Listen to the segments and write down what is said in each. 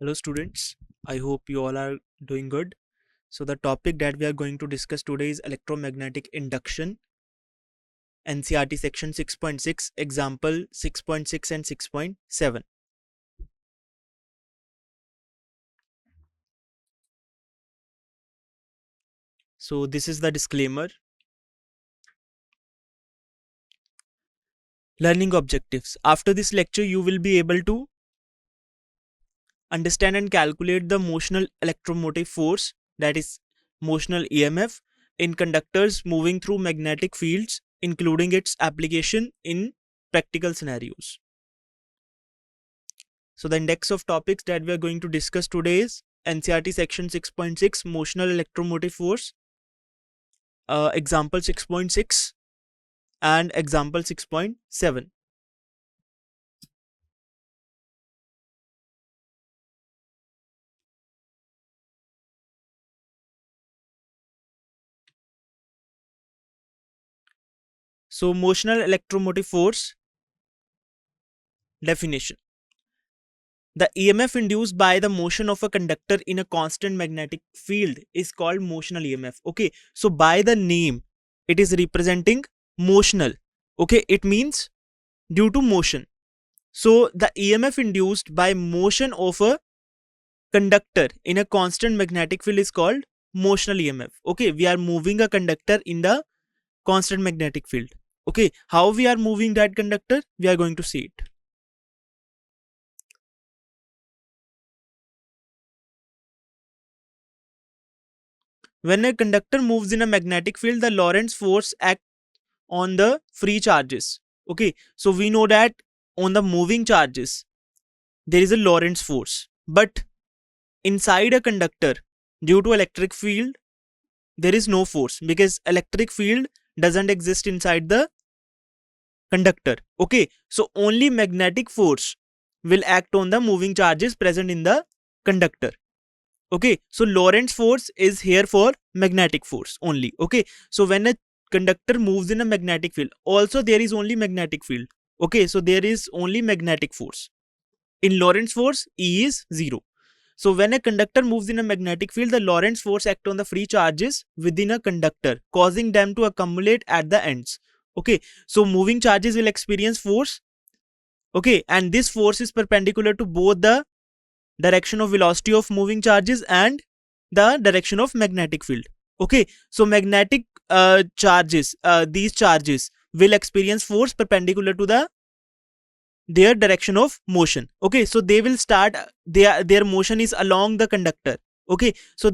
Hello students, I hope you all are doing good. So the topic that we are going to discuss today is electromagnetic induction, NCERT section 6.6, example 6.6 and 6.7. So this is the disclaimer. Learning objectives. After this lecture you will be able to understand and calculate the motional electromotive force, that is motional EMF, in conductors moving through magnetic fields, including its application in practical scenarios. So the index of topics that we are going to discuss today is NCERT section 6.6, motional electromotive force, example 6.6 and example 6.7. So motional electromotive force definition. The EMF induced by the motion of a conductor in a constant magnetic field is called motional EMF. Okay, so by the name it is representing motional. Okay, it means due to motion. So the EMF induced by motion of a conductor in a constant magnetic field is called motional EMF. Okay, we are moving a conductor in the constant magnetic field. Okay, how we are moving that conductor, we are going to see it. When a conductor moves in a magnetic field, the Lorentz force acts on the free charges. Okay, so we know that on the moving charges there is a Lorentz force, but inside a conductor, due to electric field, there is no force because electric field doesn't exist inside the conductor. Okay, so only magnetic force will act on the moving charges present in the conductor. Okay, so Lorentz force is here for magnetic force only. Okay, so when a conductor moves in a magnetic field, also there is only magnetic field. Okay, so there is only magnetic force. In Lorentz force, E is 0. So when a conductor moves in a magnetic field, the Lorentz force acts on the free charges within a conductor, causing them to accumulate at the ends. Okay, so moving charges will experience force. Okay, and this force is perpendicular to both the direction of velocity of moving charges and the direction of magnetic field. Okay, so magnetic charges, these charges will experience force perpendicular to their direction of motion. Okay, so they will start, their motion is along the conductor. Okay, so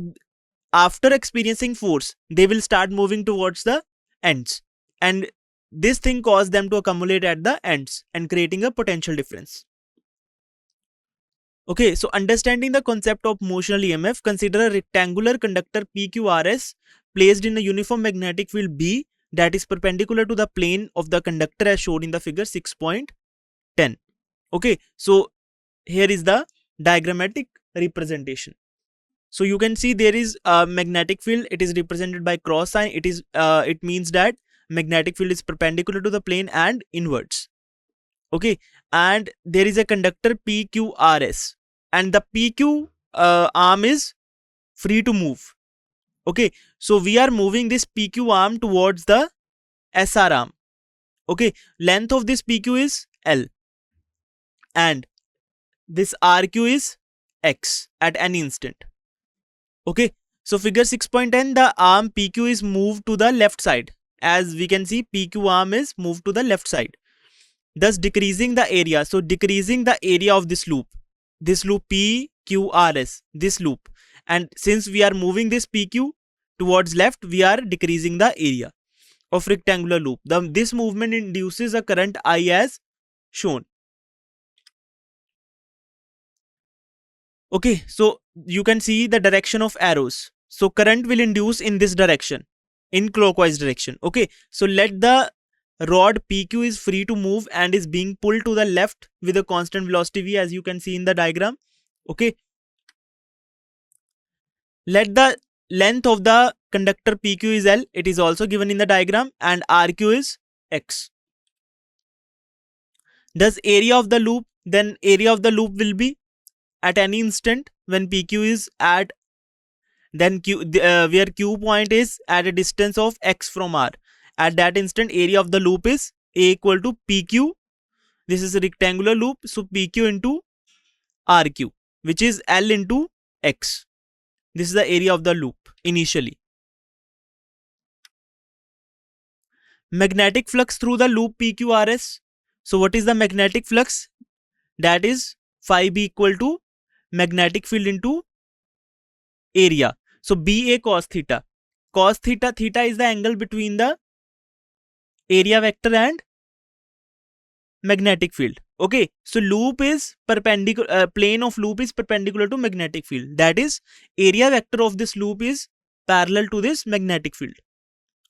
after experiencing force they will start moving towards the ends, and this thing causes them to accumulate at the ends and creating a potential difference. Okay, so understanding the concept of motional EMF, consider a rectangular conductor PQRS placed in a uniform magnetic field B that is perpendicular to the plane of the conductor as shown in the figure 6.10. Okay, so here is the diagrammatic representation. So you can see there is a magnetic field. It is represented by cross sign. It means that magnetic field is perpendicular to the plane and inwards. Okay, and there is a conductor PQRS, and the PQ arm is free to move. Okay, so we are moving this PQ arm towards the SR arm. Okay, length of this PQ is L, and this RQ is X at any instant. Okay, so figure 6.10, the arm PQ is moved to the left side. As we can see, PQ arm is moved to the left side, thus decreasing the area. So decreasing the area of this loop PQRS, this loop. And since we are moving this PQ towards left, we are decreasing the area of rectangular loop. This movement induces a current I as shown. Okay, so you can see the direction of arrows. So current will induce in this direction, in clockwise direction. Okay, so let the rod PQ is free to move and is being pulled to the left with a constant velocity v, as you can see in the diagram. Okay, let the length of the conductor PQ is L. It is also given in the diagram, and RQ is X. Thus area of the loop, then area of the loop will be at any instant when PQ is at then where Q point is at a distance of x from R. At that instant, area of the loop is A equal to PQ. This is a rectangular loop, so PQ into RQ, which is L into X. This is the area of the loop initially. Magnetic flux through the loop PQRS. So what is the magnetic flux? That is phi B equal to magnetic field into area. So BA cos theta. Cos theta, theta is the angle between the area vector and magnetic field. Okay, so loop is perpendicular, plane of loop is perpendicular to magnetic field. That is, area vector of this loop is parallel to this magnetic field.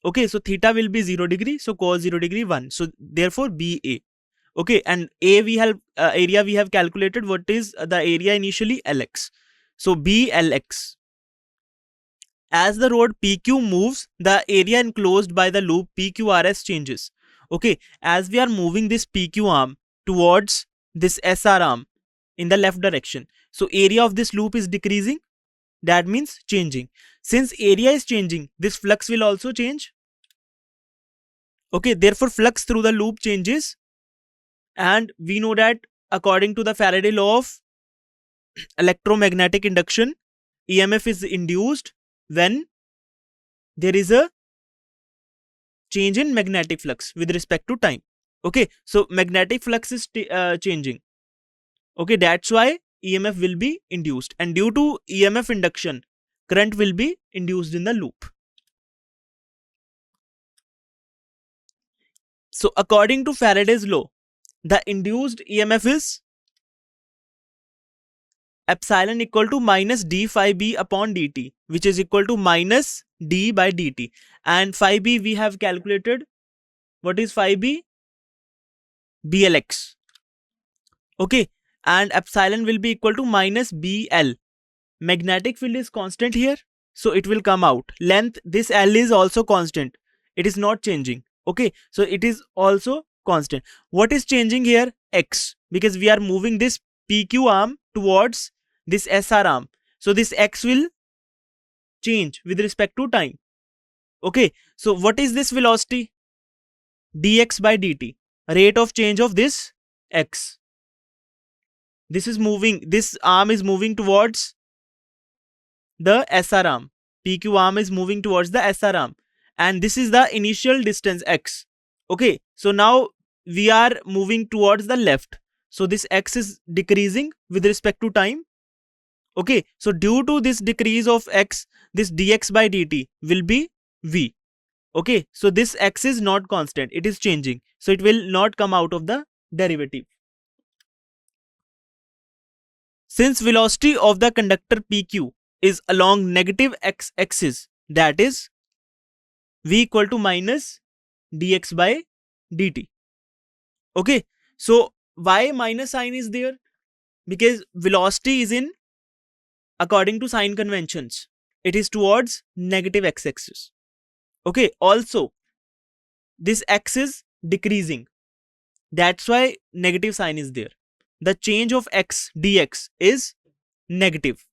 Okay, so theta will be 0 degree, so cos 0 degree 1. So therefore BA. Okay, and A we have area we have calculated. What is the area initially? LX. So BLX. As the rod PQ moves, the area enclosed by the loop PQRS changes. Okay, as we are moving this PQ arm towards this SR arm in the left direction, so area of this loop is decreasing. That means changing. Since area is changing, this flux will also change. Okay, therefore flux through the loop changes, and we know that according to the Faraday law of electromagnetic induction, EMF is induced when there is a change in magnetic flux with respect to time. Okay, so magnetic flux is changing. Okay, that's why EMF will be induced, and due to EMF induction, current will be induced in the loop. So according to Faraday's law, the induced EMF is epsilon equal to minus d phi b upon dt, which is equal to minus d by dt. And phi b we have calculated. What is phi b? BLX. Okay, and epsilon will be equal to minus BL. Magnetic field is constant here, so it will come out. Length, this L is also constant. It is not changing. Okay, so it is also constant. What is changing here? X, because we are moving this PQ arm towards this SR arm. So this X will change with respect to time. Okay, so what is this velocity? dx by dt, rate of change of this X. This is moving, this arm is moving towards the SR arm. PQ arm is moving towards the SR arm, and this is the initial distance X. Okay, so now we are moving towards the left, so this X is decreasing with respect to time. Okay, so due to this decrease of X, this dx by dt will be V. Okay, so this X is not constant, it is changing, so it will not come out of the derivative. Since velocity of the conductor PQ is along negative x-axis, that is V equal to minus dx by dt. Okay, so why minus sign is there? Because velocity is in, according to sign conventions, it is towards negative x-axis. Okay, also this x is decreasing, that's why negative sign is there. The change of x dx is negative.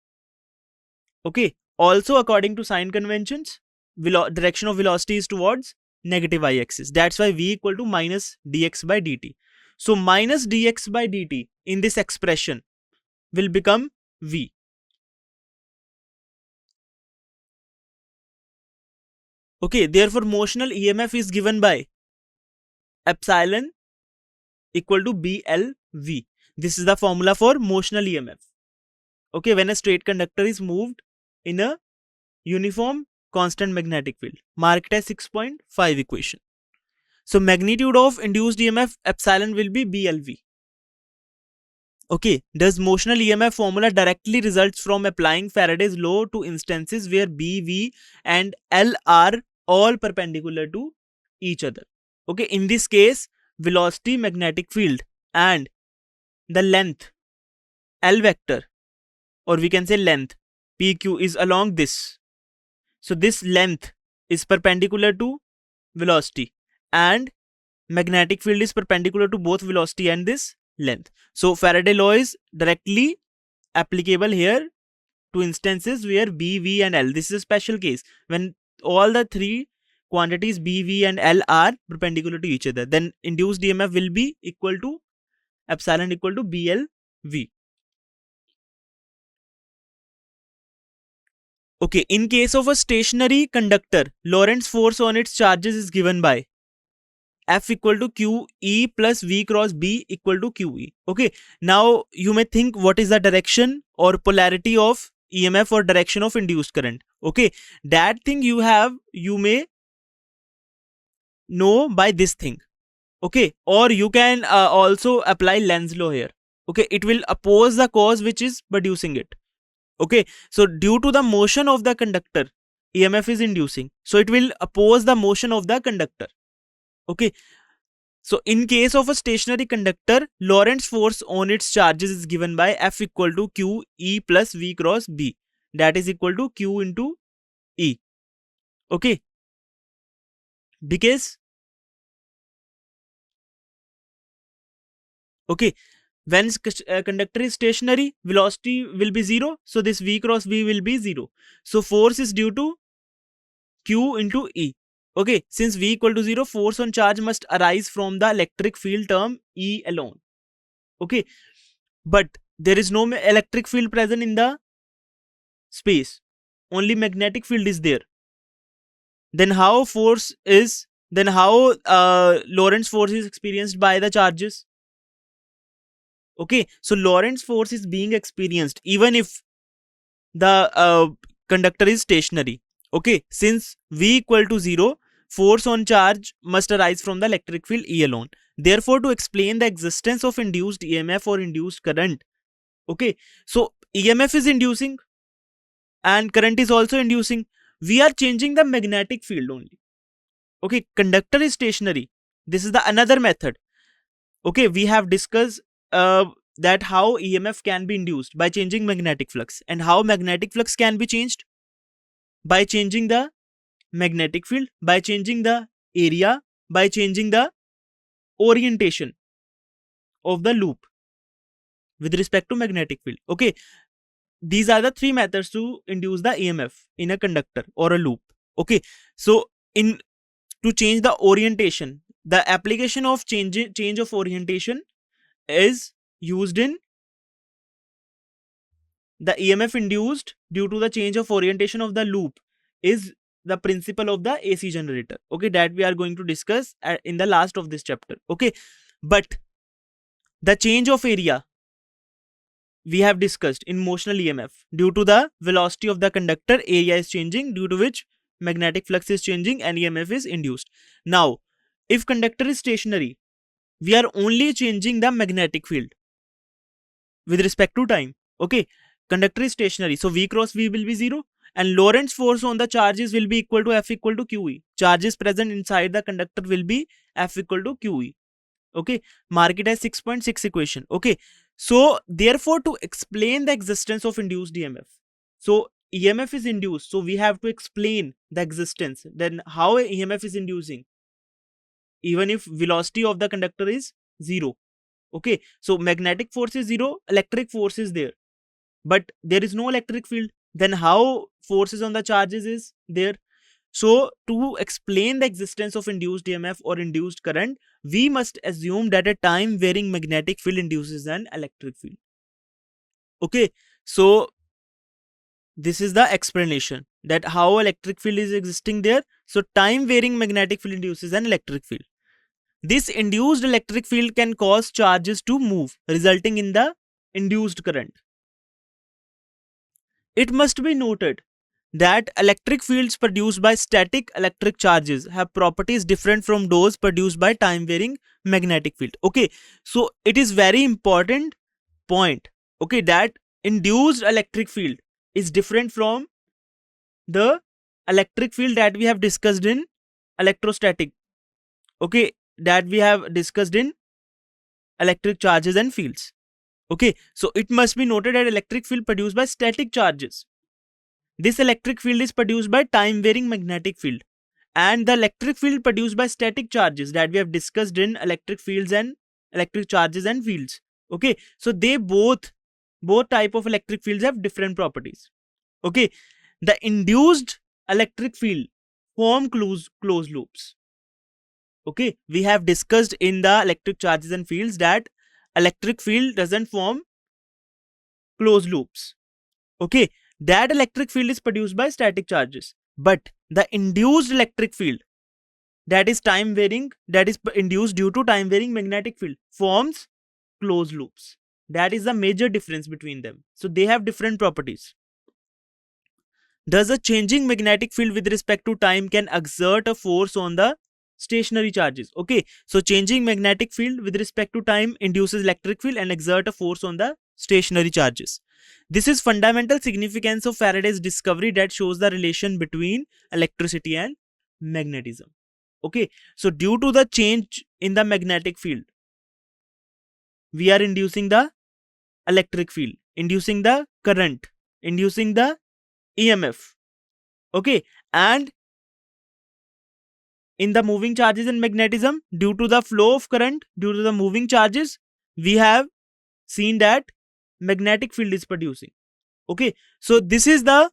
Okay, also according to sign conventions, direction of velocity is towards negative y-axis. That's why v equal to minus dx by dt. So minus dx by dt in this expression will become v. Okay, therefore motional EMF is given by epsilon equal to BLV. This is the formula for motional EMF. Okay, when a straight conductor is moved in a uniform constant magnetic field, marked as 6.5 equation. So magnitude of induced EMF epsilon will be BLV. Okay, does motional EMF formula directly results from applying Faraday's law to instances where B, V and L are all perpendicular to each other. Okay, in this case, velocity, magnetic field and the length L vector, or we can say length PQ, is along this. So this length is perpendicular to velocity and magnetic field is perpendicular to both velocity and this length. So Faraday law is directly applicable here to instances where B, V and L. This is a special case when all the three quantities B, V and L are perpendicular to each other. Then induced EMF will be equal to epsilon equal to BL V. Okay, in case of a stationary conductor, Lorentz force on its charges is given by F equal to QE plus V cross B equal to QE. Okay, now you may think what is the direction or polarity of EMF or direction of induced current. Okay, that thing you may know by this thing. Okay, or you can also apply Lenz's law here. Okay, it will oppose the cause which is producing it. Okay, so due to the motion of the conductor, EMF is inducing, so it will oppose the motion of the conductor. Okay, so in case of a stationary conductor, Lorentz force on its charges is given by F equal to Q E plus V cross B, that is equal to Q into E. Okay, because when conductor is stationary, velocity will be 0, so this V cross B will be 0. So force is due to Q into E. Okay, since V equal to 0, force on charge must arise from the electric field term E alone. Okay, but there is no electric field present in the space, only magnetic field is there. Then how Lorentz force is experienced by the charges? Okay, so Lorentz force is being experienced even if the conductor is stationary. Okay, since V equal to 0, force on charge must arise from the electric field E alone. Therefore, to explain the existence of induced EMF or induced current, okay, so EMF is inducing and current is also inducing. We are changing the magnetic field only. Okay, conductor is stationary. This is the another method. Okay, we have discussed that how EMF can be induced by changing magnetic flux, and how magnetic flux can be changed by changing the magnetic field, by changing the area, by changing the orientation of the loop with respect to magnetic field. Okay, these are the three methods to induce the EMF in a conductor or a loop. Okay, so to change the orientation, the application of change of orientation is used in the EMF induced due to the change of orientation of the loop is the principle of the AC generator. Okay, that we are going to discuss in the last of this chapter. Okay, but the change of area we have discussed in motional EMF due to the velocity of the conductor, area is changing, due to which magnetic flux is changing and EMF is induced. Now, if conductor is stationary, we are only changing the magnetic field with respect to time. Okay, conductor is stationary, so V cross V will be 0 and Lorentz force on the charges will be equal to F equal to QE. Charges present inside the conductor will be F equal to QE. Okay, mark it as 6.6 equation. Okay, so therefore to explain the existence of induced EMF, so EMF is induced, so we have to explain the existence. Then how EMF is inducing even if velocity of the conductor is 0. Okay, so magnetic force is 0, electric force is there, but there is no electric field. Then how forces on the charges is there? So to explain the existence of induced EMF or induced current, we must assume that a time varying magnetic field induces an electric field. Okay, so this is the explanation that how electric field is existing there. So time varying magnetic field induces an electric field. This induced electric field can cause charges to move, resulting in the induced current. It must be noted that electric fields produced by static electric charges have properties different from those produced by time varying magnetic field. Okay, so it is very important point, okay, that induced electric field is different from the electric field that we have discussed in electrostatic. Okay, that we have discussed in electric charges and fields. Okay, so it must be noted that electric field produced by static charges, this electric field is produced by time varying magnetic field, and the electric field produced by static charges that we have discussed in electric fields and electric charges and fields. Okay, so they both Both type of electric fields have different properties. Okay, the induced electric field form closed loops. Okay, we have discussed in the electric charges and fields that electric field doesn't form closed loops. Okay, that electric field is produced by static charges, but the induced electric field, that is time varying, that is induced due to time varying magnetic field, forms closed loops. That is the major difference between them. So they have different properties. Thus, a changing magnetic field with respect to time can exert a force on the stationary charges. Okay, so changing magnetic field with respect to time induces electric field and exert a force on the stationary charges. This is fundamental significance of Faraday's discovery that shows the relation between electricity and magnetism. Okay, so due to the change in the magnetic field, we are inducing the electric field, inducing the current, inducing the EMF. Okay, and in the moving charges and magnetism, due to the flow of current, due to the moving charges, we have seen that magnetic field is producing. Okay, so this is the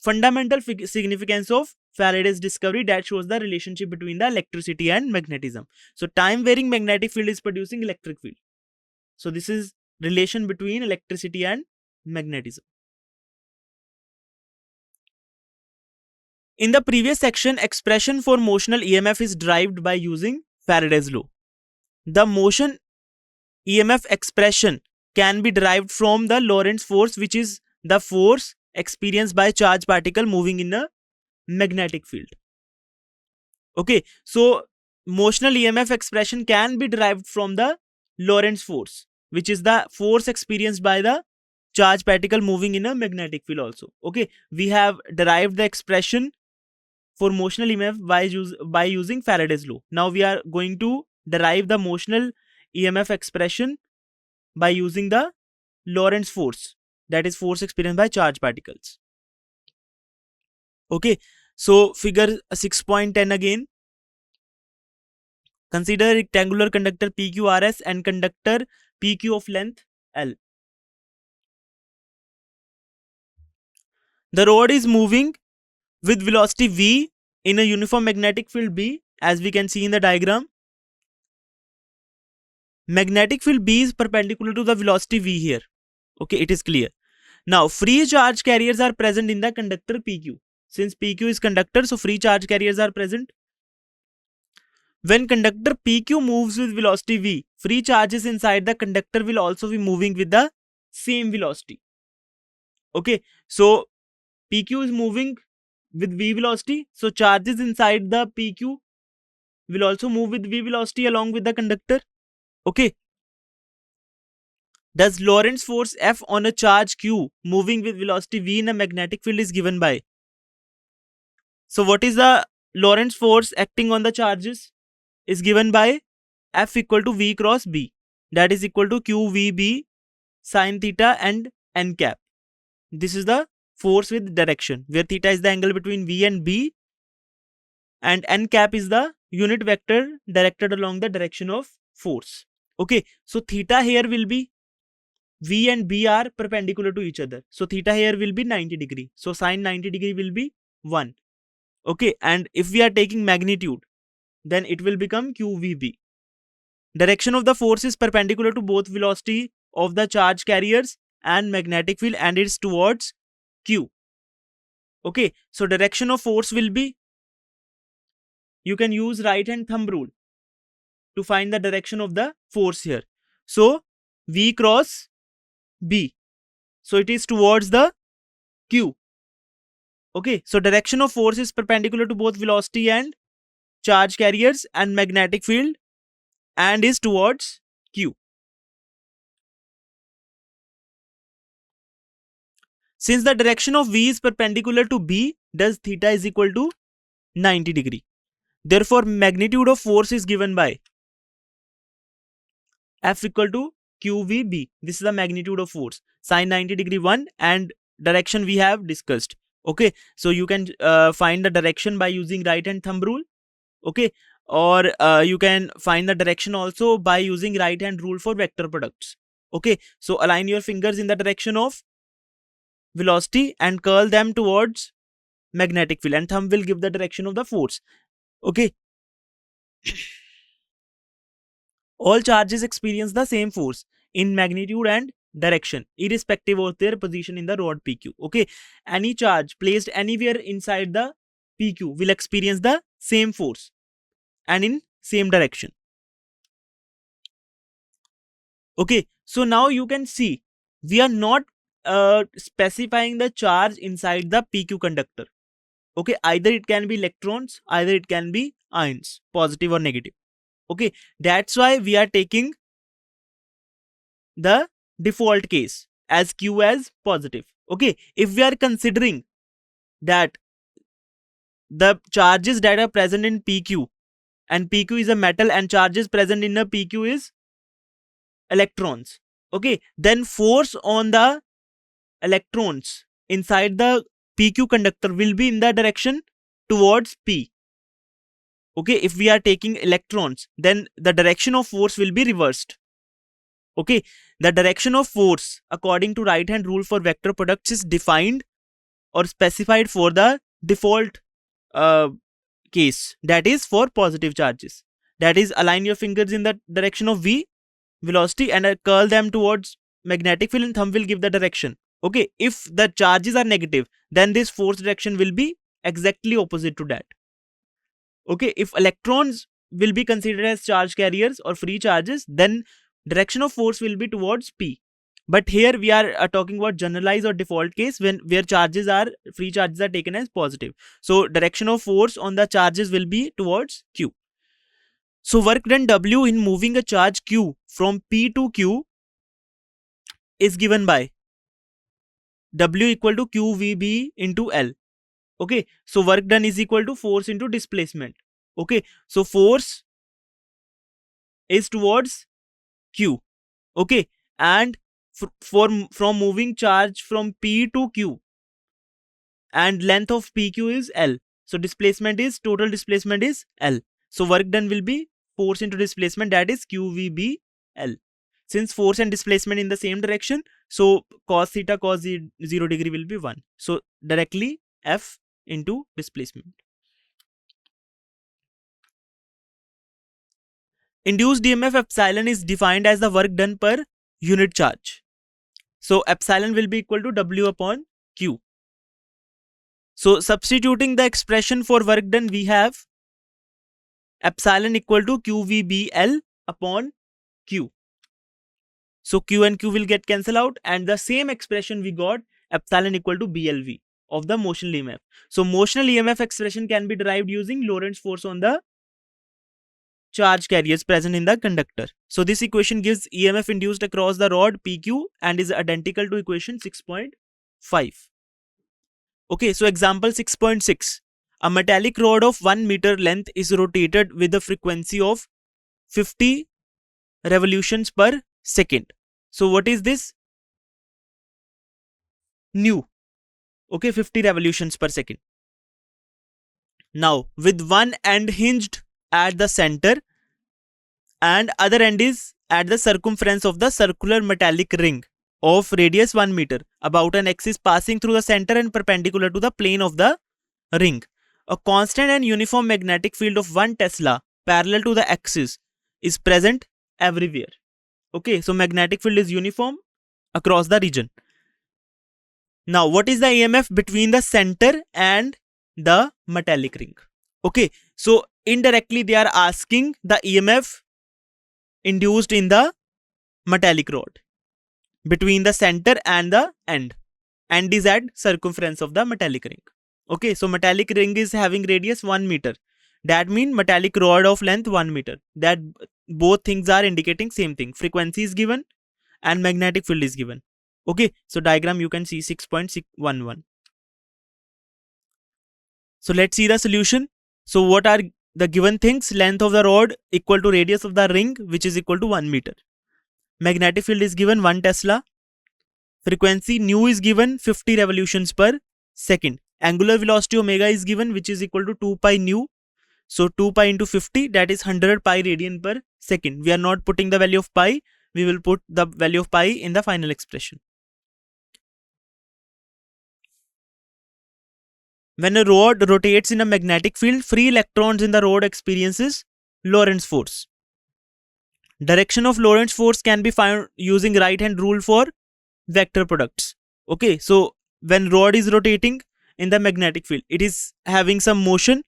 fundamental significance of Faraday's discovery that shows the relationship between the electricity and magnetism. So time varying magnetic field is producing electric field. So this is relation between electricity and magnetism. In the previous section, expression for motional EMF is derived by using Faraday's law. The motion EMF expression can be derived from the Lorentz force, which is the force experienced by charged particle moving in a magnetic field. Okay, so motional EMF expression can be derived from the Lorentz force, which is the force experienced by the charged particle moving in a magnetic field also. Okay, we have derived the expression for motional EMF by using Faraday's law. Now we are going to derive the motional EMF expression by using the Lorentz force, that is force experienced by charged particles. Okay, so figure 6.10 again. Consider a rectangular conductor PQRS and conductor PQ of length L. The rod is moving with velocity V in a uniform magnetic field B, as we can see in the diagram. Magnetic field B is perpendicular to the velocity V here. Okay, it is clear. Now, free charge carriers are present in the conductor PQ. Since PQ is conductor, so free charge carriers are present. When conductor PQ moves with velocity V, free charges inside the conductor will also be moving with the same velocity. Okay, so PQ is moving with V velocity, so charges inside the PQ will also move with V velocity along with the conductor. Okay. Thus, Lorentz force F on a charge Q moving with velocity V in a magnetic field is given by. So what is the Lorentz force acting on the charges? Is given by F equal to V cross B, that is equal to QVB sine theta and n cap. This is the force with direction, where theta is the angle between V and B and n cap is the unit vector directed along the direction of force. Okay, so theta here will be, V and B are perpendicular to each other, so theta here will be 90 degree, so sine 90 degree will be 1. Okay, and if we are taking magnitude, then it will become QVB. Direction of the force is perpendicular to both velocity of the charge carriers and magnetic field, and it's towards Q. Okay, so direction of force will be, you can use right hand thumb rule to find the direction of the force here. So V cross B, so it is towards the Q. Okay, so direction of force is perpendicular to both velocity and charge carriers and magnetic field and is towards Q. Since the direction of V is perpendicular to B, thus theta is equal to 90 degree. Therefore, magnitude of force is given by F equal to QVB. This is the magnitude of force. Sine 90 degree 1 and direction we have discussed. Okay, so you can find the direction by using right hand thumb rule. Okay, or you can find the direction also by using right hand rule for vector products. Okay, so align your fingers in the direction of velocity and curl them towards magnetic field, and thumb will give the direction of the force. Okay, all charges experience the same force in magnitude and direction irrespective of their position in the rod PQ. Okay, any charge placed anywhere inside the PQ will experience the same force and in same direction. Okay, so now you can see we are not specifying the charge inside the PQ conductor. Okay, either it can be electrons, either it can be ions, positive or negative. Okay, that's why we are taking the default case as Q as positive. Okay, if we are considering that the charges that are present in PQ, and PQ is a metal and charges present in a PQ is electrons. Okay, then force on the electrons inside the PQ conductor will be in the direction towards P. Okay, if we are taking electrons, then the direction of force will be reversed. Okay, the direction of force according to right hand rule for vector products is defined or specified for the default case, that is for positive charges. That is, align your fingers in the direction of V velocity and curl them towards magnetic field, and thumb will give the direction. Okay, if the charges are negative, then this force direction will be exactly opposite to that. Okay, if electrons will be considered as charge carriers or free charges, then direction of force will be towards P. But here we are talking about generalized or default case where charges are free charges are taken as positive. So direction of force on the charges will be towards Q. So work done W in moving a charge Q from P to Q is given by W equal to QVB into L. Okay, so work done is equal to force into displacement. Okay, so force is towards Q. Okay, and from moving charge from P to Q, and length of PQ is L. So displacement is, total displacement is L. So work done will be force into displacement, that is QVB L. Since force and displacement in the same direction, so cos theta cos 0 degree will be 1. So directly F into displacement. Induced EMF epsilon is defined as the work done per unit charge. So epsilon will be equal to W upon Q. So substituting the expression for work done, we have epsilon equal to QVBL upon Q. So Q and Q will get cancelled out, and the same expression we got, epsilon equal to BLV of the motional EMF. So motional EMF expression can be derived using Lorentz force on the charge carriers present in the conductor. So this equation gives EMF induced across the rod PQ and is identical to equation 6.5. Okay, so example 6.6. A metallic rod of 1 meter length is rotated with a frequency of 50 revolutions per second. So what is this? Nu. Okay, 50 revolutions per second. Now, with one end hinged at the center and other end is at the circumference of the circular metallic ring of radius 1 meter about an axis passing through the center and perpendicular to the plane of the ring. A constant and uniform magnetic field of 1 Tesla parallel to the axis is present everywhere. Okay, so magnetic field is uniform across the region. Now, what is the EMF between the center and the metallic ring? Okay, so indirectly they are asking the EMF induced in the metallic rod between the center and the end. End is at circumference of the metallic ring. Okay, so metallic ring is having radius 1 meter. That means metallic rod of length 1 meter. That both things are indicating same thing. Frequency is given and magnetic field is given. Okay, so diagram you can see 6.611. So let's see the solution. So what are the given things? Length of the rod equal to radius of the ring, which is equal to 1 meter. Magnetic field is given 1 Tesla. Frequency nu is given 50 revolutions per second. Angular velocity omega is given, which is equal to 2 pi nu. So 2 pi into 50, that is 100 pi radian per second. We are not putting the value of pi we will put the value of pi in the final expression. When a rod rotates in a magnetic field, free electrons in the rod experiences Lorentz force. Direction of Lorentz force can be found using right hand rule for vector products. Okay, so when rod is rotating in the magnetic field, it is having some motion.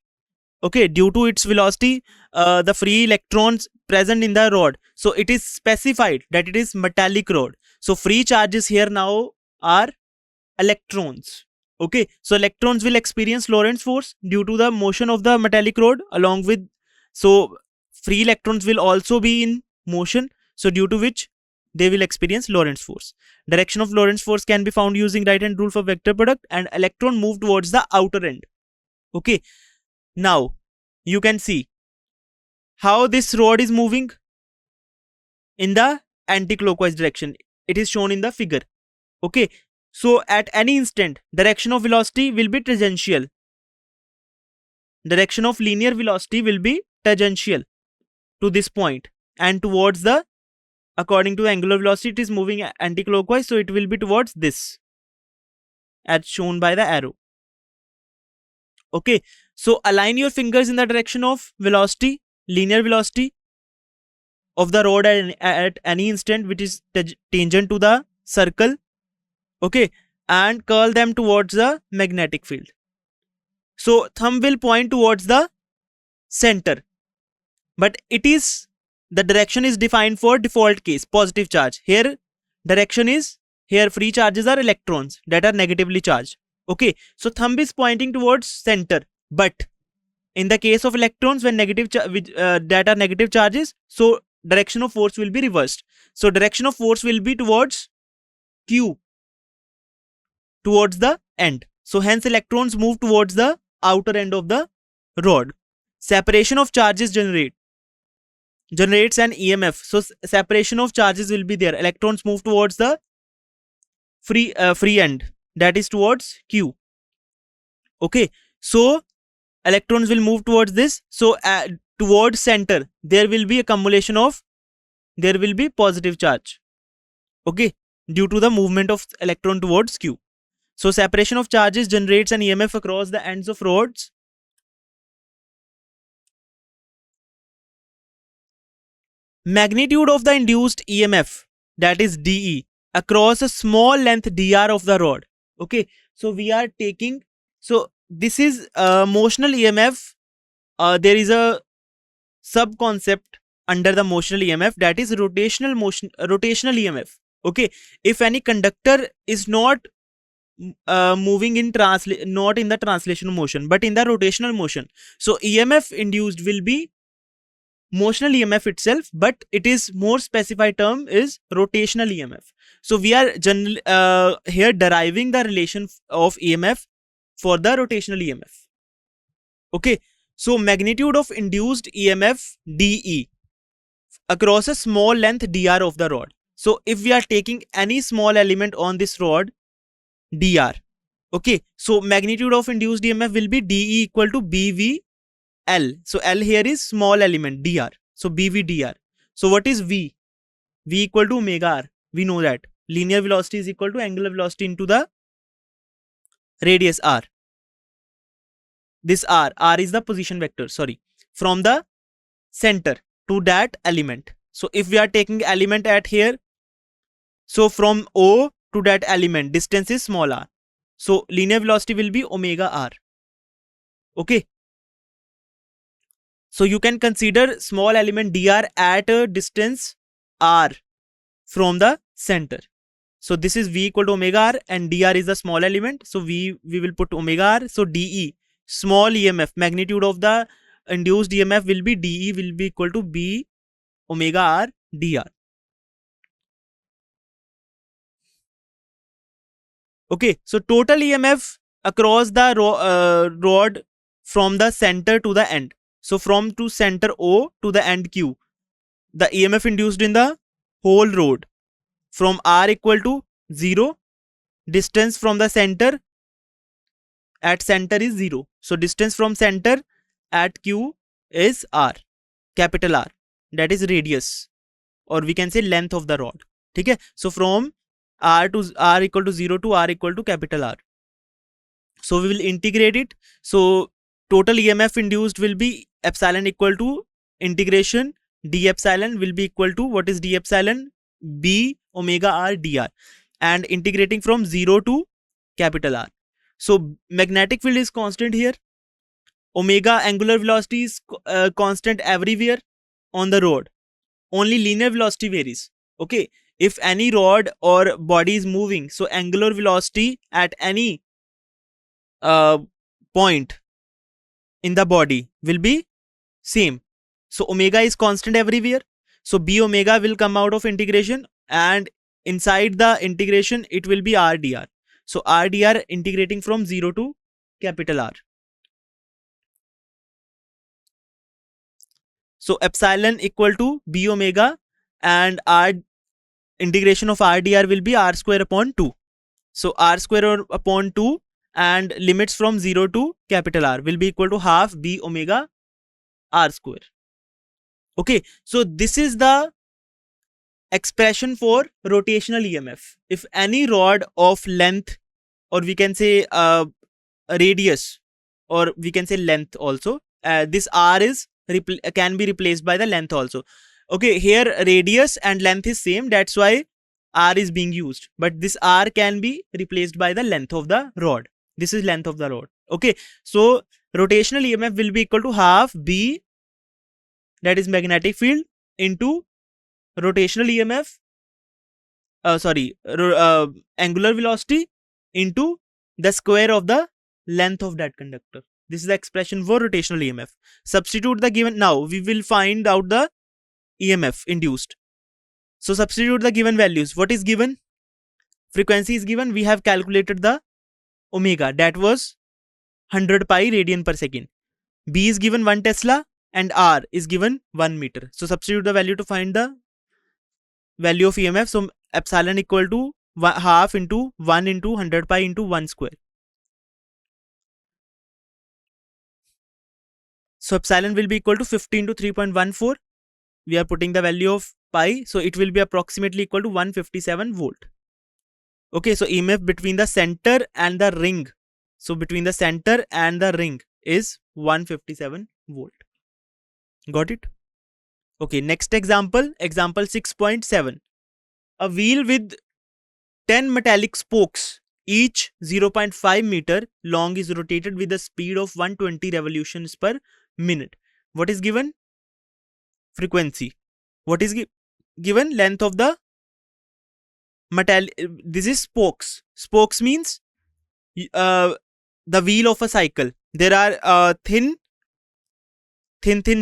Okay, due to its velocity, the free electrons present in the rod, so it is specified that it is metallic rod. So free charges here now are electrons. Okay, so electrons will experience Lorentz force due to the motion of the metallic rod, along with, so free electrons will also be in motion, so due to which they will experience Lorentz force. Direction of Lorentz force can be found using right hand rule for vector product, and electron move towards the outer end. Okay, now you can see how this rod is moving in the anti-clockwise direction. It is shown in the figure. Okay, so at any instant, direction of velocity will be tangential. Direction of linear velocity will be tangential to this point, and towards the, according to angular velocity, it is moving anti-clockwise, so it will be towards this, as shown by the arrow. Okay, so align your fingers in the direction of velocity, linear velocity of the rod at any instant which is tangent to the circle. Okay, and curl them towards the magnetic field. So thumb will point towards the center, but it is, the direction is defined for default case, positive charge. Here direction is, here free charges are electrons that are negatively charged. Okay, so thumb is pointing towards center, but in the case of electrons, when that are negative charges, so direction of force will be reversed. So direction of force will be towards Q, towards the end. So hence electrons move towards the outer end of the rod. Separation of charges generates an EMF. So separation of charges will be there. Electrons move towards the free end, that is towards Q. Okay, so electrons will move towards this. So towards center, there will be accumulation of, there will be positive charge. Okay, due to the movement of electron towards Q. So separation of charges generates an EMF across the ends of rods. Magnitude of the induced EMF, that is dE, across a small length dr of the rod. Okay, so we are taking, so this is motional EMF. There is a sub concept under the motional EMF, that is rotational EMF. Okay, if any conductor is not moving in not in the translational motion but in the rotational motion, so EMF induced will be motional EMF itself, but it is more specified term is rotational EMF. So we are here deriving the relation of EMF for the rotational EMF. Okay, so magnitude of induced EMF dE across a small length dr of the rod. So if we are taking any small element on this rod dr, okay, so magnitude of induced EMF will be dE equal to BV L. So L here is small element dr, so BV dr. So what is V? V equal to omega r. We know that linear velocity is equal to angular velocity into the radius r. This r is the position vector, sorry, from the center to that element. So if we are taking element at here, so from O to that element, distance is small r. So linear velocity will be omega r. Okay, so you can consider small element dr at a distance r from the center. So this is V equal to omega r, and dr is the small element, so we will put omega r. So dE, small EMF, magnitude of the induced EMF will be dE will be equal to B omega r dr. Okay, so total EMF across the rod from the center to the end. So from to center O to the end Q, the EMF induced in the whole rod from r equal to 0, distance from the center at center is 0. So distance from center at Q is r, capital R, that is radius. or we can say length of the rod. Okay, so from r to r equal to 0 to r equal to capital R. So we will integrate it. So total EMF induced will be epsilon equal to integration d epsilon will be equal to, what is d epsilon? B omega r dr, and integrating from 0 to capital R. So magnetic field is constant here. Omega angular velocity is constant everywhere on the rod. Only linear velocity varies. Okay, if any rod or body is moving, so angular velocity at any point in the body will be same. So omega is constant everywhere. So b omega will come out of integration, and inside the integration it will be r dr. So r dr integrating from 0 to capital R. So epsilon equal to b omega, and r integration of r dr will be r square upon 2. So r square upon 2 and limits from 0 to capital R will be equal to half b omega r square. Okay, so this is the expression for rotational EMF. If any rod of length, or we can say radius, or we can say length also, this r is can be replaced by the length also. Okay, here radius and length is same, that's why r is being used, but this r can be replaced by the length of the rod. This is length of the rod. Okay, so rotational EMF will be equal to half b, that is magnetic field, into rotational EMF, angular velocity, into the square of the length of that conductor. This is the expression for rotational EMF. Substitute the given. Now we will find out the EMF induced. So substitute the given values. What is given? Frequency is given. We have calculated the omega, that was 100 pi radian per second. B is given 1 Tesla and R is given 1 meter. So substitute the value to find the value of EMF. So epsilon equal to half into 1 into 100 pi into 1 square. So epsilon will be equal to 15 to 3.14. We are putting the value of pi, so it will be approximately equal to 157 volt. Okay, so EMF between the center and the ring. So between the center and the ring is 157 volt. Got it? Okay, next example, example 6.7. A wheel with 10 metallic spokes, each 0.5 meter long, is rotated with a speed of 120 revolutions per minute. What is given? Frequency. What is given? Length of the metal. This is spokes. Spokes means the wheel of a cycle. There are thin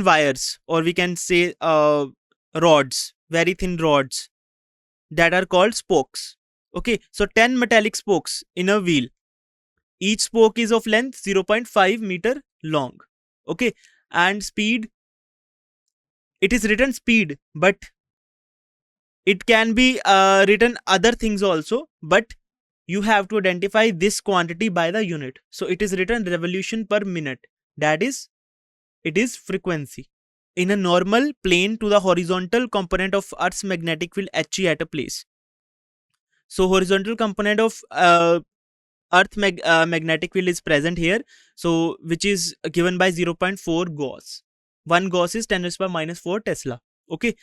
wires, or we can say rods, very thin rods, that are called spokes. Okay, so 10 metallic spokes in a wheel. Each spoke is of length 0.5 meter long. Okay, and speed, it is written speed, but it can be written other things also, but you have to identify this quantity by the unit. So it is written revolution per minute, that is, it is frequency. In a normal plane to the horizontal component of Earth's magnetic field HE at a place. So horizontal component of Earth magnetic field is present here, so which is given by 0.4 Gauss. 1 Gauss is 10 raised by minus 4 Tesla. Okay,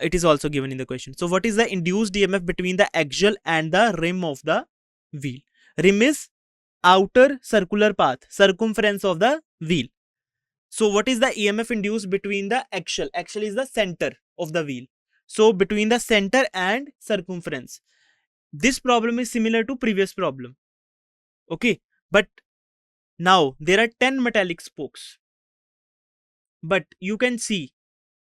it is also given in the question. So what is the induced EMF between the axial and the rim of the wheel? Rim is outer circular path, circumference of the wheel. So what is the EMF induced between the axial? Axial is the center of the wheel. So between the center and circumference. This problem is similar to previous problem. Okay, but now there are 10 metallic spokes. But you can see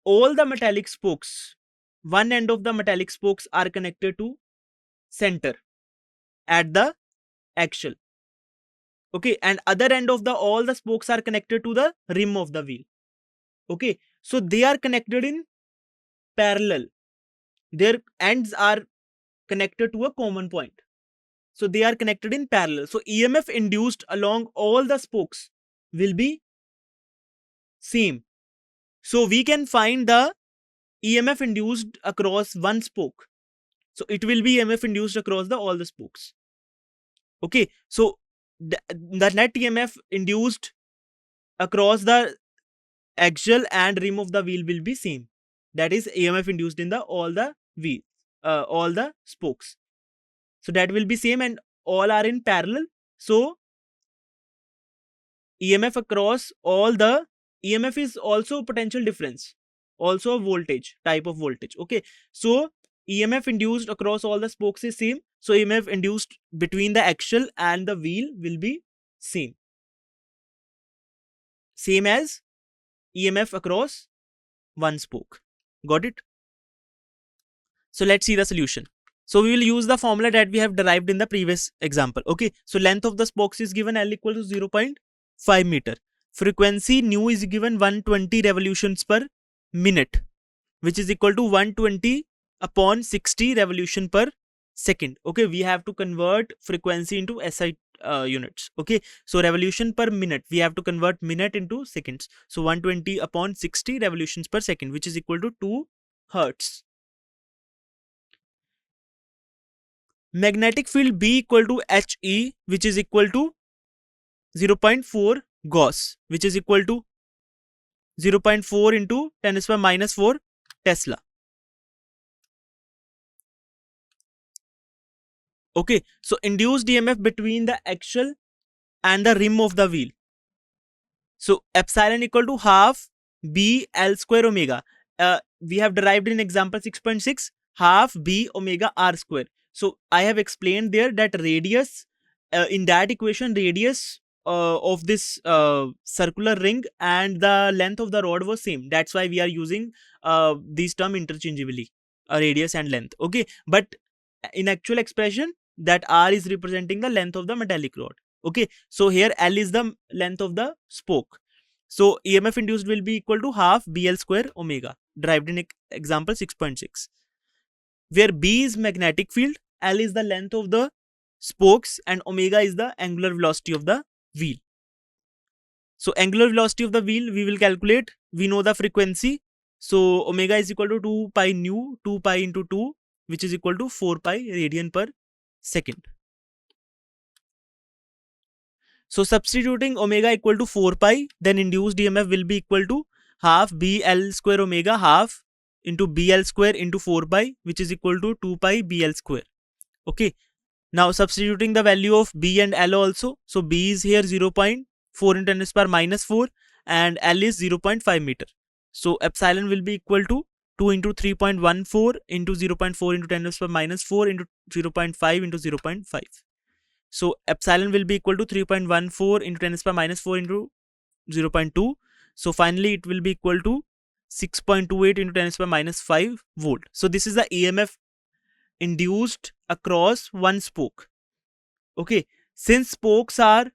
all the metallic spokes, one end of the metallic spokes are connected to center at the axial. Okay, and other end of all the spokes are connected to the rim of the wheel. Okay, so they are connected in parallel. Their ends are connected to a common point. So they are connected in parallel. So EMF induced along all the spokes will be same. So we can find the EMF induced across one spoke. So it will be EMF induced across all the spokes. Okay, so the net EMF induced across the axial and rim of the wheel will be same. That is EMF induced in all the wheels, all the spokes. So that will be same and all are in parallel. So EMF across all the EMF is also potential difference, also a voltage, type of voltage. Okay, so EMF induced across all the spokes is same. So EMF induced between the axial and the wheel will be same as EMF across one spoke. Got it? So let's see the solution. So we will use the formula that we have derived in the previous example. Okay, so length of the spokes is given L equal to 0.5 meter. Frequency nu is given 120 revolutions per minute, which is equal to 120 upon 60 revolution per second. Okay, we have to convert frequency into SI units. Okay, so revolution per minute, we have to convert minute into seconds. So 120 upon 60 revolutions per second, which is equal to 2 hertz. Magnetic field B equal to HE, which is equal to 0.4 Gauss, which is equal to 0.4 into 10 to the power minus 4 Tesla. Okay, so induced EMF between the axial and the rim of the wheel. So epsilon equal to half B L square omega. We have derived in example 6.6 half B omega R square. So I have explained there that radius, in that equation, radius of this circular ring and the length of the rod was same. That's why we are using these terms interchangeably, radius and length. Okay, but in actual expression, that R is representing the length of the metallic rod. Okay, so here L is the length of the spoke. So EMF induced will be equal to half BL square omega, derived in example 6.6. Where B is magnetic field, L is the length of the spokes, and omega is the angular velocity of the wheel. So angular velocity of the wheel we will calculate. We know the frequency. So omega is equal to 2 pi nu, 2 pi into 2, which is equal to 4 pi radian per second. So substituting omega equal to 4 pi, then induced EMF will be equal to half BL square omega half into BL square into 4 pi, which is equal to 2 pi BL square. Okay, now substituting the value of B and L also. So B is here 0.4 into 10 to the power minus 4 and L is 0.5 meter. So epsilon will be equal to 2 into 3.14 into 0.4 into 10 to the power minus 4 into 0.5 into 0.5. So epsilon will be equal to 3.14 into 10 to the power minus 4 into 0.2. So finally it will be equal to 6.28 into 10 to the power minus 5 volt. So this is the EMF induced across one spoke. Okay, since spokes are,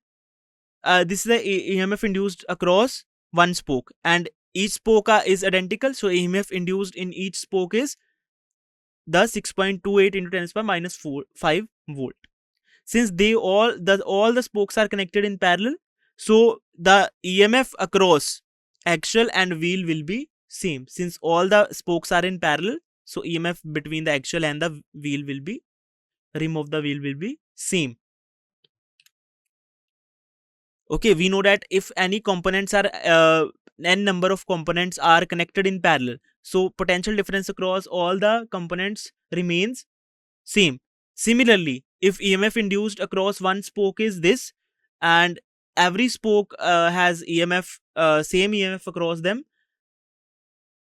this is the EMF induced across one spoke and each spoke is identical. So EMF induced in each spoke is the 6.28 into 10 to the power minus 5 volt. Since all the spokes are connected in parallel, so the EMF across axial and wheel will be same. Since all the spokes are in parallel, so EMF between the axial and the wheel will be, rim of the wheel will be same. Okay, we know that if any components are n number of components are connected in parallel, so potential difference across all the components remains same. Similarly, if EMF induced across one spoke is this and every spoke has EMF, same EMF across them,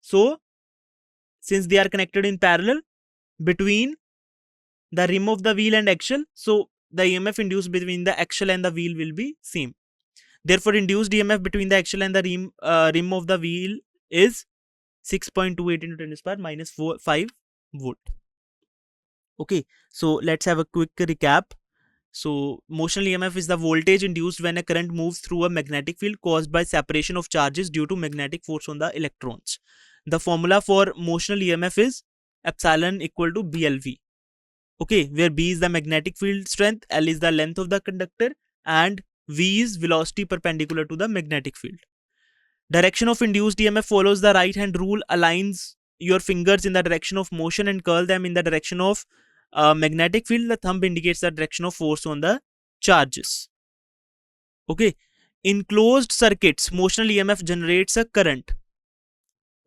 so since they are connected in parallel between the rim of the wheel and axial, so the EMF induced between the axial and the wheel will be same. Therefore, induced EMF between the axial and the rim of the wheel is 6.28 into 10 to the power minus 5 volt. Okay, so let's have a quick recap. So motional EMF is the voltage induced when a current moves through a magnetic field caused by separation of charges due to magnetic force on the electrons. The formula for motional EMF is epsilon equal to BLV. Okay, where B is the magnetic field strength, L is the length of the conductor, and V is velocity perpendicular to the magnetic field. Direction of induced EMF follows the right hand rule, aligns your fingers in the direction of motion and curl them in the direction of magnetic field, the thumb indicates the direction of force on the charges. Okay. In closed circuits, motional EMF generates a current.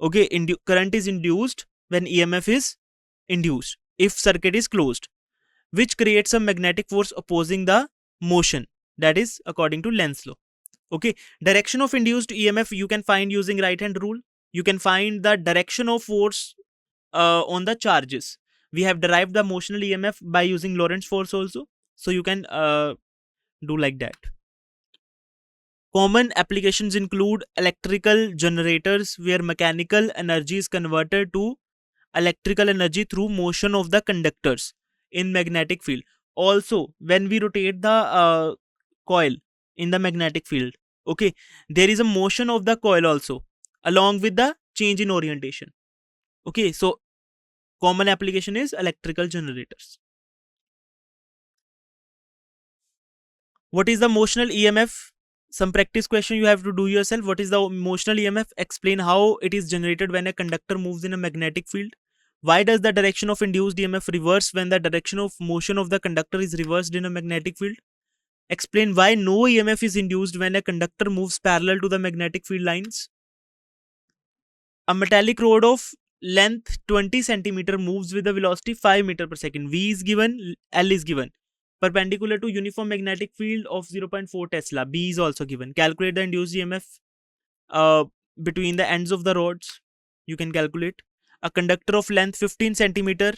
Okay. Current is induced when EMF is induced if circuit is closed, which creates a magnetic force opposing the motion. That is according to Lenz's law. Okay. Direction of induced EMF you can find using right hand rule. You can find the direction of force on the charges. We have derived the motional EMF by using Lorentz force also. So you can do like that. Common applications include electrical generators, where mechanical energy is converted to electrical energy through motion of the conductors in magnetic field. Also, when we rotate the coil in the magnetic field, okay, there is a motion of the coil also along with the change in orientation. Okay, so common application is electrical generators. What is the motional EMF? Some practice question you have to do yourself. What is the motional EMF? Explain how it is generated when a conductor moves in a magnetic field. Why does the direction of induced EMF reverse when the direction of motion of the conductor is reversed in a magnetic field? Explain why no EMF is induced when a conductor moves parallel to the magnetic field lines. A metallic rod of length 20 centimeter moves with a velocity 5 meter per second. V is given, L is given. Perpendicular to uniform magnetic field of 0.4 Tesla. B is also given. Calculate the induced EMF uh, between the ends of the rods. You can calculate. A conductor of length 15 centimeter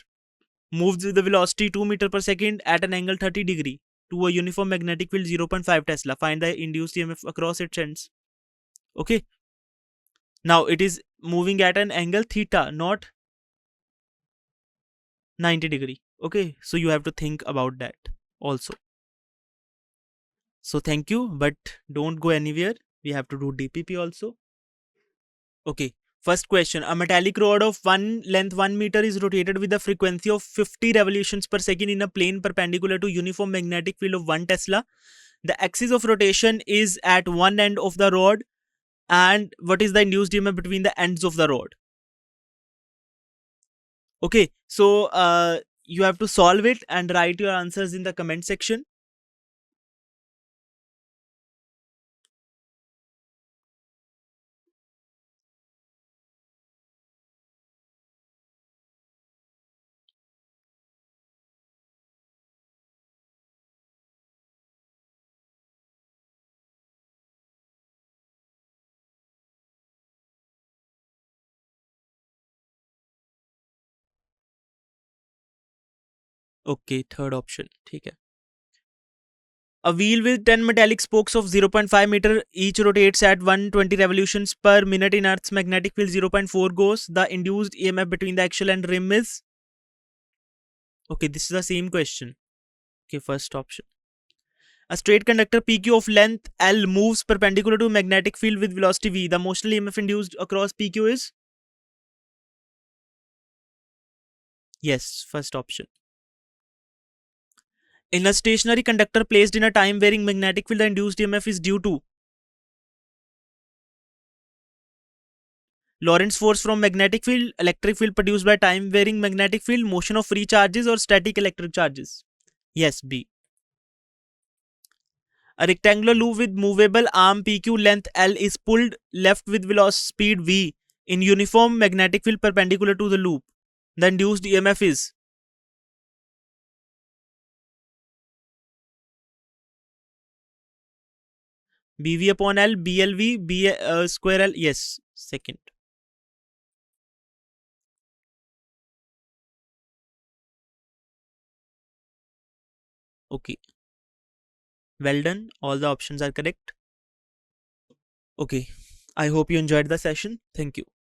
moves with the velocity 2 meter per second at an angle 30 degree to a uniform magnetic field 0.5 Tesla. Find the induced EMF across its ends. Okay. Now it is moving at an angle theta, not 90 degree. Okay. So you have to think about that also. So thank you, but don't go anywhere. We have to do DPP also. Okay. First question. A metallic rod of length 1 meter is rotated with a frequency of 50 revolutions per second in a plane perpendicular to uniform magnetic field of 1 Tesla. The axis of rotation is at one end of the rod. And what is the induced EMF between the ends of the rod? Okay. So you have to solve it and write your answers in the comment section. Okay, third option. ठीक है. A wheel with 10 metallic spokes of 0.5 meter each rotates at 120 revolutions per minute in Earth's magnetic field 0.4 goes. The induced EMF between the axle and rim is. Okay, this is the same question. Okay, first option. A straight conductor PQ of length L moves perpendicular to magnetic field with velocity V. The motional EMF induced across PQ is. Yes, first option. In a stationary conductor placed in a time-varying magnetic field, the induced EMF is due to Lorentz force from magnetic field, electric field produced by time-varying magnetic field, motion of free charges, or static electric charges. Yes, B. A rectangular loop with movable arm PQ length L is pulled left with velocity speed V in uniform magnetic field perpendicular to the loop. The induced EMF is. BV upon L, BLV, B square L. Yes, second. Okay. Well done. All the options are correct. Okay. I hope you enjoyed the session. Thank you.